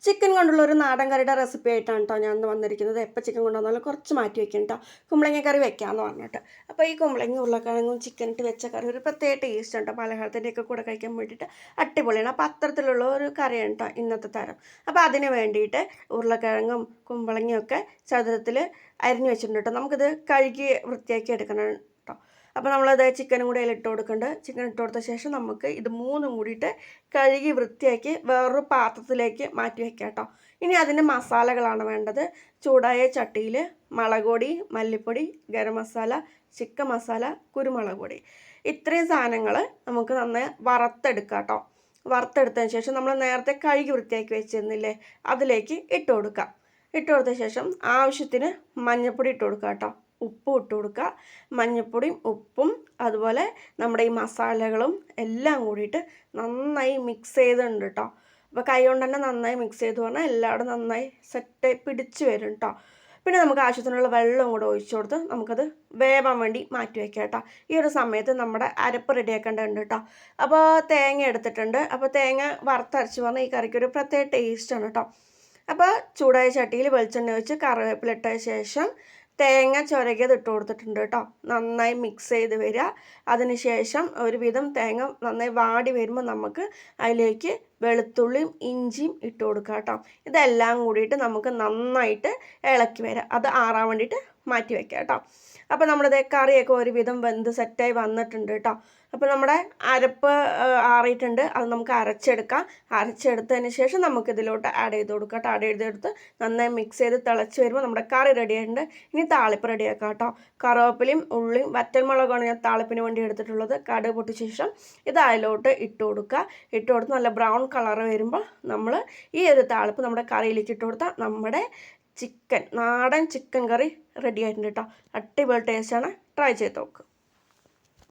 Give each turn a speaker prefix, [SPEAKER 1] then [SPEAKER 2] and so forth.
[SPEAKER 1] Chicken കൊണ്ടുള്ള ഒരു നാടൻ കറിയുടെ റെസിപ്പി ആയിട്ടാണ് കേട്ടോ ഞാൻ ഇന്ന് വന്നിരിക്കുന്നത്. എപ്പോൾ ചിക്കൻ കൊണ്ടുവന്നാലും കുറച്ച് മാറ്റി വെക്കും കേട്ടോ, കുമ്പളങ്ങ കറി വെക്കാമെന്ന് പറഞ്ഞിട്ട്. അപ്പോൾ ഈ കുമ്പളങ്ങ ഉരുളക്കിഴങ്ങും ചിക്കൻ ഇട്ട് വെച്ച കറി ഒരു പ്രത്യേക ടേസ്റ്റ് ഉണ്ട്. പലഹാരത്തിൻ്റെയൊക്കെ കൂടെ കഴിക്കാൻ വേണ്ടിയിട്ട് അടിപൊളിയാണ്. അപ്പോൾ അത്തരത്തിലുള്ള ഒരു കറിയാണ് കേട്ടോ ഇന്നത്തെ തരം. അപ്പോൾ അതിന് വേണ്ടിയിട്ട് ഉരുളക്കിഴങ്ങും കുമ്പളങ്ങയും ഒക്കെ ചതുരത്തിൽ അരിഞ്ഞ് വെച്ചിട്ടുണ്ട് കേട്ടോ. നമുക്കിത് കഴുകി വൃത്തിയാക്കി എടുക്കണം കേട്ടോ. അപ്പോൾ നമ്മളത് ചിക്കനും കൂടി അതിലിട്ട് കൊടുക്കുന്നുണ്ട്. ചിക്കൻ ഇട്ട് കൊടുത്ത ശേഷം നമുക്ക് ഇത് മൂന്നും കൂടിയിട്ട് കഴുകി വൃത്തിയാക്കി വേറൊരു പാത്രത്തിലേക്ക് മാറ്റി വയ്ക്കാം കേട്ടോ. ഇനി അതിൻ്റെ മസാലകളാണ് വേണ്ടത്. ചൂടായ ചട്ടിയിൽ മുളക് പൊടി, മല്ലിപ്പൊടി, ഗരം മസാല, ചിക്കൻ മസാല, കുരുമുളക് പൊടി, ഇത്രയും സാധനങ്ങൾ നമുക്ക് നന്നായി വറുത്തെടുക്കാം കേട്ടോ. വറുത്തെടുത്തതിന് ശേഷം നമ്മൾ നേരത്തെ കഴുകി വൃത്തിയാക്കി വെച്ചിരുന്നില്ലേ, അതിലേക്ക് ഇട്ട് കൊടുക്കാം. ഇട്ട് കൊടുത്ത ശേഷം ആവശ്യത്തിന് മഞ്ഞൾപ്പൊടി ഇട്ട് കൊടുക്കുക കേട്ടോ. ഉപ്പും ഇട്ട് കൊടുക്കുക. മഞ്ഞൾപ്പൊടിയും ഉപ്പും അതുപോലെ നമ്മുടെ ഈ മസാലകളും എല്ലാം കൂടിയിട്ട് നന്നായി മിക്സ് ചെയ്തിട്ടുണ്ട് കേട്ടോ. അപ്പോൾ കൈ കൊണ്ട് തന്നെ നന്നായി മിക്സ് ചെയ്ത് പറഞ്ഞാൽ എല്ലാവരും നന്നായി സെറ്റ് പിടിച്ച് വരും കേട്ടോ. പിന്നെ നമുക്ക് ആവശ്യത്തിനുള്ള വെള്ളം കൂടെ ഒഴിച്ചു കൊടുത്ത് നമുക്കത് വേവാൻ വേണ്ടി മാറ്റി വയ്ക്കാം കേട്ടോ. ഈ ഒരു സമയത്ത് നമ്മുടെ അരപ്പ് റെഡിയാക്കേണ്ടതുണ്ട് കേട്ടോ. അപ്പോൾ തേങ്ങ എടുത്തിട്ടുണ്ട്. അപ്പോൾ തേങ്ങ വറുത്തരച്ച് പറഞ്ഞാൽ ഈ കറിക്കൊരു പ്രത്യേക ടേസ്റ്റാണ് കേട്ടോ. അപ്പോൾ ചൂടായ ചട്ടിയിൽ വെളിച്ചെണ്ണ ഒഴിച്ച് കറിവേപ്പില ഇട്ട ശേഷം തേങ്ങ ചുരകിയത് ഇട്ട് കൊടുത്തിട്ടുണ്ട് കേട്ടോ. നന്നായി മിക്സ് ചെയ്ത് വരിക. അതിനുശേഷം ഒരുവിധം തേങ്ങ നന്നായി വാടി വരുമ്പോൾ നമുക്ക് അതിലേക്ക് വെളുത്തുള്ളിയും ഇഞ്ചിയും ഇട്ട് കൊടുക്കുക കേട്ടോ. ഇതെല്ലാം കൂടിയിട്ട് നമുക്ക് നന്നായിട്ട് ഇളക്കി വരാം. അത് ആറാൻ വേണ്ടിയിട്ട് മാറ്റി വയ്ക്കാം കേട്ടോ. അപ്പോൾ നമ്മുടെ കറിയൊക്കെ ഒരുവിധം വെന്ത് സെറ്റായി വന്നിട്ടുണ്ട് കേട്ടോ. അപ്പോൾ നമ്മുടെ അരപ്പ് ആറിയിട്ടുണ്ട്. അത് നമുക്ക് അരച്ചെടുക്കാം. അരച്ചെടുത്തതിന് ശേഷം നമുക്കിതിലോട്ട് ആഡ് ചെയ്ത് കൊടുക്കാം കേട്ടോ. ആഡ് ചെയ്തെടുത്ത് നന്നായി മിക്സ് ചെയ്ത് തിളച്ച് വരുമ്പോൾ നമ്മുടെ കറി റെഡി ആയിട്ടുണ്ട്. ഇനി താളിപ്പ് റെഡിയാക്കാം കേട്ടോ. കറിവേപ്പിലയും ഉള്ളിയും വറ്റൽമുളകാണ് ഞാൻ താളിപ്പിന് വേണ്ടി എടുത്തിട്ടുള്ളത്. കടുക് പൊട്ടിച്ച ശേഷം ഇത് അതിലോട്ട് ഇട്ട് കൊടുക്കുക. ഇട്ട് കൊടുത്ത് നല്ല ബ്രൗൺ കളർ വരുമ്പോൾ നമ്മൾ ഈ ഒരു താളിപ്പ് നമ്മുടെ കറിയിലേക്ക് ഇട്ട് കൊടുത്താൽ നമ്മുടെ നാടൻ ചിക്കൻ കറി റെഡി ആയിട്ടുണ്ട് കേട്ടോ. അടിപൊളി ടേസ്റ്റാണ്. ട്രൈ ചെയ്ത് നോക്കുക.